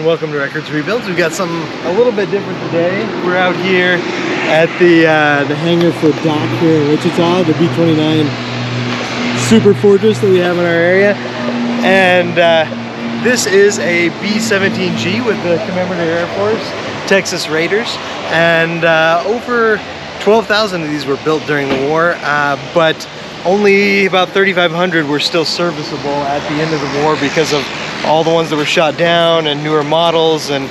and welcome to Records Rebuilds. We've got something a little bit different today. We're out here at the hangar for Doc here in Wichita, the B-29 Super Fortress that we have in our area. And this is a B-17G with the Commemorative Air Force, Texas Raiders. And over 12,000 of these were built during the war, but only about 3,500 were still serviceable at the end of the war because of all the ones that were shot down and newer models and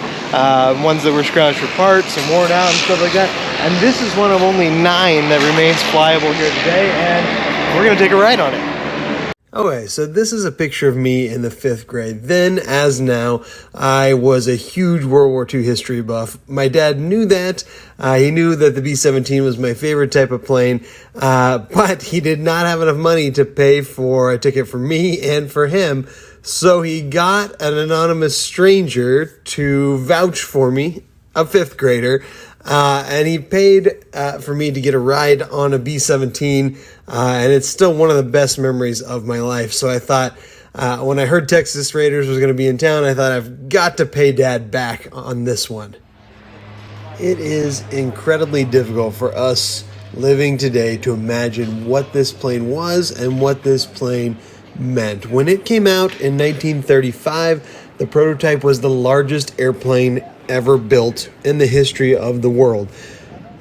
ones that were scrounged for parts and worn out and stuff like that. And this is one of only 9 that remains flyable here today, and we're gonna take a ride on it. Okay, so this is a picture of me in the 5th grade. Then, as now, I was a huge World War II history buff. My dad knew that. He knew that the B-17 was my favorite type of plane, but he did not have enough money to pay for a ticket for me and for him. So he got an anonymous stranger to vouch for me, a 5th grader, and he paid for me to get a ride on a B-17, and it's still one of the best memories of my life. So I thought, when I heard Texas Raiders was going to be in town, I thought I've got to pay Dad back on this one. It is incredibly difficult for us living today to imagine what this plane was and what this plane meant. When it came out in 1935, the prototype was the largest airplane ever built in the history of the world.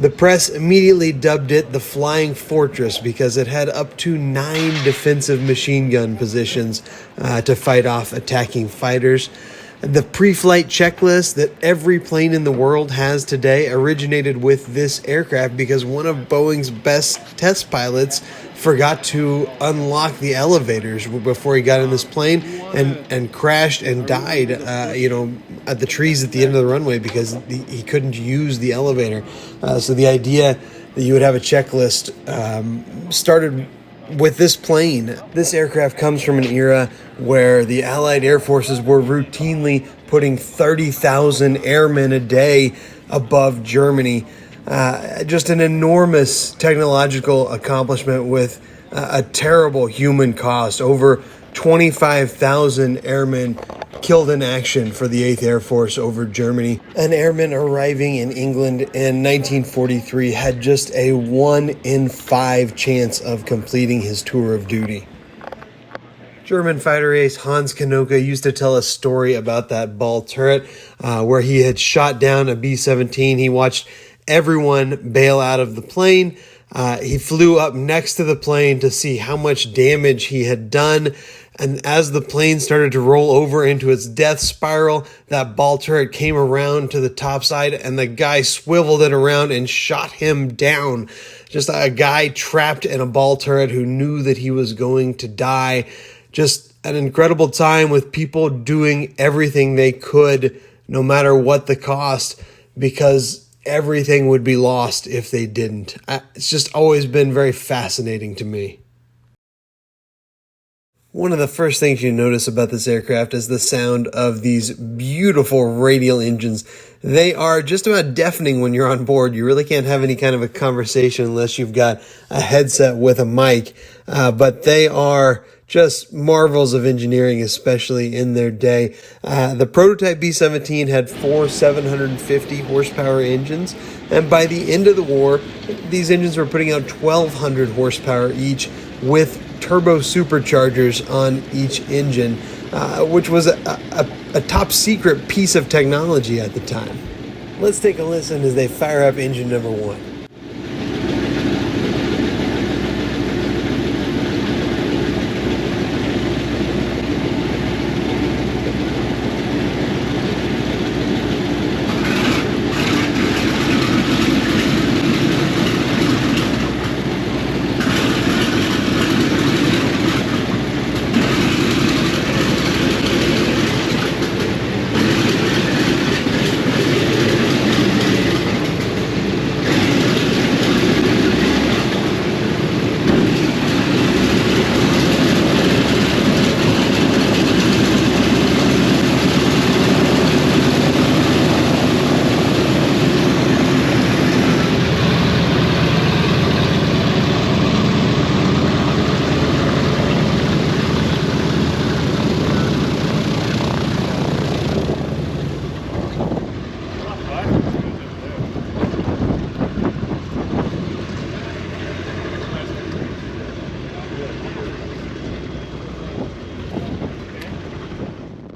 The press immediately dubbed it the Flying Fortress because it had up to 9 defensive machine gun positions to fight off attacking fighters. The pre-flight checklist that every plane in the world has today originated with this aircraft because one of Boeing's best test pilots forgot to unlock the elevators before he got in this plane and crashed and died, at the trees at the end of the runway because he couldn't use the elevator. So the idea that you would have a checklist started with this plane. This aircraft comes from an era where the Allied Air Forces were routinely putting 30,000 airmen a day above Germany. Just an enormous technological accomplishment with a terrible human cost. Over 25,000 airmen killed in action for the 8th Air Force over Germany. An airman arriving in England in 1943 had just a 1 in 5 chance of completing his tour of duty. German fighter ace Hans Kanoka used to tell a story about that ball turret where he had shot down a B-17. He watched everyone bail out of the plane. He flew up next to the plane to see how much damage he had done. And as the plane started to roll over into its death spiral, that ball turret came around to the top side and the guy swiveled it around and shot him down. Just a guy trapped in a ball turret who knew that he was going to die. Just an incredible time with people doing everything they could, no matter what the cost, because everything would be lost if they didn't. It's just always been very fascinating to me. One of the first things you notice about this aircraft is the sound of these beautiful radial engines. They are just about deafening when you're on board. You really can't have any kind of a conversation unless you've got a headset with a mic. But they are just marvels of engineering, especially in their day. The prototype B-17 had 4 750 horsepower engines, and by the end of the war, these engines were putting out 1,200 horsepower each with turbo superchargers on each engine, which was a top secret piece of technology at the time. Let's take a listen as they fire up engine number 1.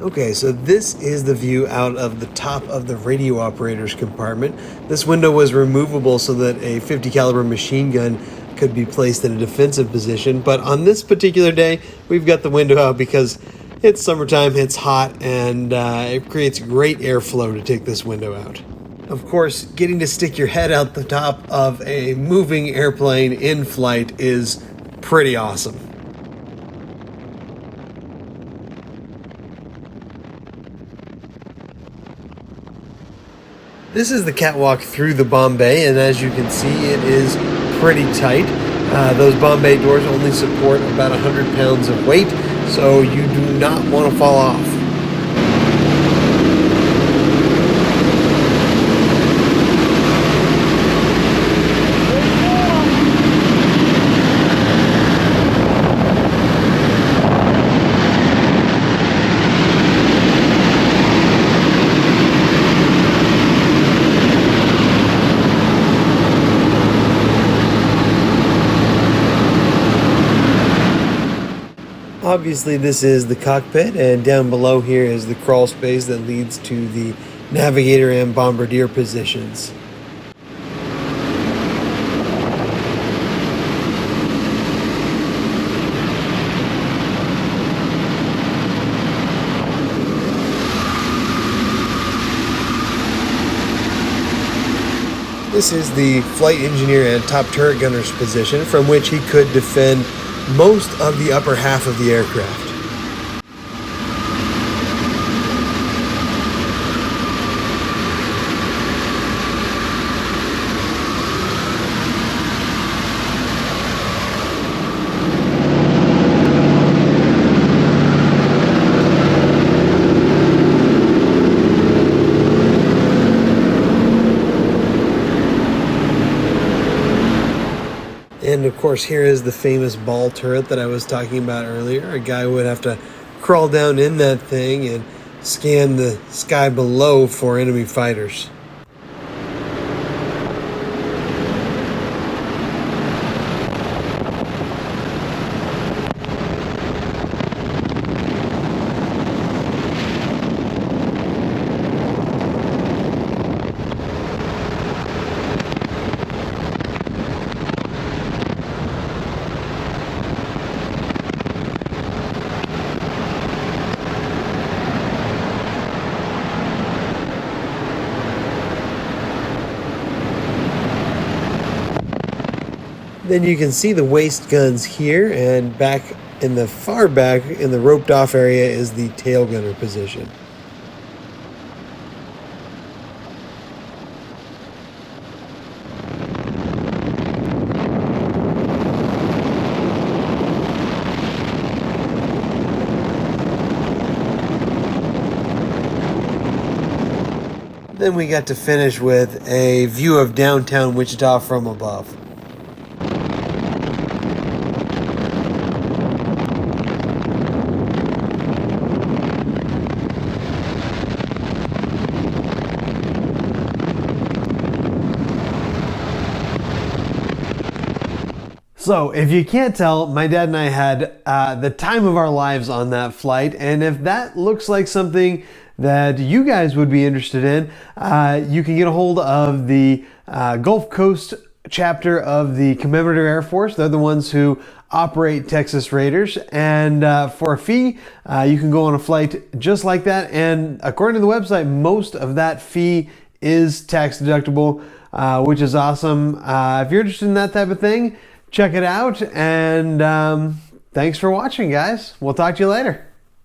Okay, so this is the view out of the top of the radio operator's compartment. This window was removable so that a 50 caliber machine gun could be placed in a defensive position, but on this particular day, we've got the window out because it's summertime, it's hot, and it creates great airflow to take this window out. Of course, getting to stick your head out the top of a moving airplane in flight is pretty awesome. This is the catwalk through the bomb bay, and as you can see, it is pretty tight. Those bomb bay doors only support about 100 pounds of weight, so you do not want to fall off. Obviously, this is the cockpit, and down below here is the crawl space that leads to the navigator and bombardier positions. This is the flight engineer and top turret gunner's position, from which he could defend most of the upper half of the aircraft. And of course, here is the famous ball turret that I was talking about earlier. A guy would have to crawl down in that thing and scan the sky below for enemy fighters. Then you can see the waist guns here, and back in the far back in the roped off area is the tail gunner position. Then we got to finish with a view of downtown Wichita from above. So, if you can't tell, my dad and I had the time of our lives on that flight, and if that looks like something that you guys would be interested in, you can get a hold of the Gulf Coast chapter of the Commemorative Air Force. They're the ones who operate Texas Raiders, and for a fee, you can go on a flight just like that, and according to the website, most of that fee is tax deductible, which is awesome. If you're interested in that type of thing, check it out, and thanks for watching, guys. We'll talk to you later.